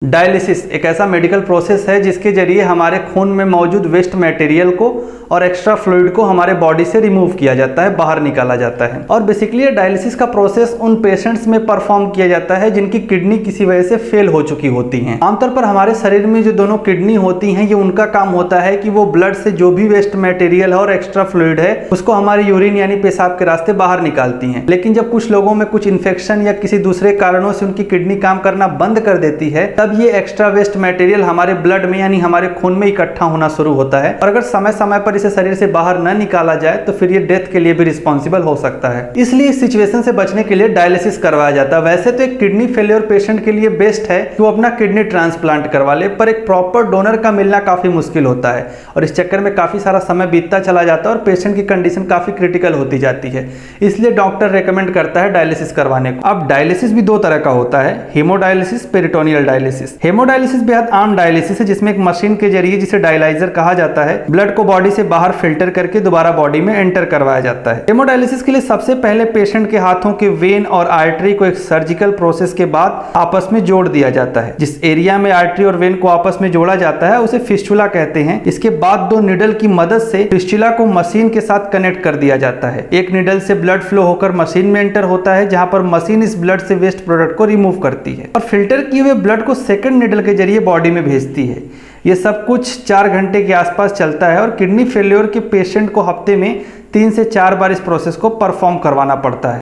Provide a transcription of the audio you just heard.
Dialysis एक ऐसा medical process है जिसके जरिए हमारे खून में मौजूद वेस्ट मटेरियल को और एक्स्ट्रा फ्लूइड को हमारे बॉडी से रिमूव किया जाता है, बाहर निकाला जाता है। और बेसिकली ये डायलिसिस का प्रोसेस उन पेशेंट्स में परफॉर्म किया जाता है जिनकी किडनी किसी वजह से फेल हो चुकी होती हैं। आमतौर पर हमारे शरीर में जो दोनों किडनी होती हैं, ये उनका काम होता है कि वो ब्लड से जो भी वेस्ट मटेरियल है और एक्स्ट्रा फ्लूइड है उसको हमारी यूरिन यानी पेशाब के रास्ते बाहर निकालती हैं। लेकिन जब कुछ लोगों में कुछ इन्फेक्शन या किसी दूसरे कारणों से उनकी किडनी काम करना बंद कर देती है, तब ये एक्स्ट्रा वेस्ट मटेरियल हमारे ब्लड में यानी हमारे खून में इकट्ठा होना शुरू होता है। और अगर समय समय पर इसे शरीर से बाहर न निकाला जाए तो फिर ये डेथ के लिए भी रिस्पॉन्सिबल हो सकता है। इसलिए इस सिचुएशन से बचने के लिए डायलिसिस करवाया जाता है। वैसे तो एक किडनी फेलियर पेशेंट के लिए बेस्ट है कि वो अपना किडनी ट्रांसप्लांट करवा ले, पर एक प्रॉपर डोनर का मिलना काफी मुश्किल होता है और इस चक्कर में काफी सारा समय बीतता चला जाता है और पेशेंट की कंडीशन काफी क्रिटिकल होती जाती है। इसलिए डॉक्टर रेकमेंड करता है डायलिसिस करवाने को। अब डायलिसिस भी दो तरह का होता है, हेमोडायलिसिस, पेरिटोनियल डायलिसिस। हेमोडायलिसिस बेहद आम डायलिसिस है जिसमें एक मशीन के जरिए, जिसे डायलाइजर कहा जाता है, ब्लड को बॉडी से बाहर फिल्टर करके दोबारा बॉडी में एंटर करवाया जाता है। हेमोडायलिसिस के लिए सबसे पहले पेशेंट के हाथों के वेन और आर्टरी को एक सर्जिकल प्रोसेस के बाद आपस में जोड़ दिया जाता है। जिस एरिया में आर्टरी और वेन को आपस में जोड़ा जाता है उसे फिस्टुला कहते हैं। इसके बाद दो निडल की मदद से फिस्टुला को मशीन के साथ कनेक्ट कर दिया जाता है। एक निडल से ब्लड फ्लो होकर मशीन में एंटर होता है, जहां पर मशीन इस ब्लड से वेस्ट प्रोडक्ट को रिमूव करती है और फिल्टर किए हुए ब्लड को सेकंड निडल के जरिए बॉडी में भेजती है। ये सब कुछ 4 घंटे के आसपास चलता है और किडनी फेल्योर के पेशेंट को हफ्ते में 3 से 4 बार इस प्रोसेस को परफॉर्म करवाना पड़ता है।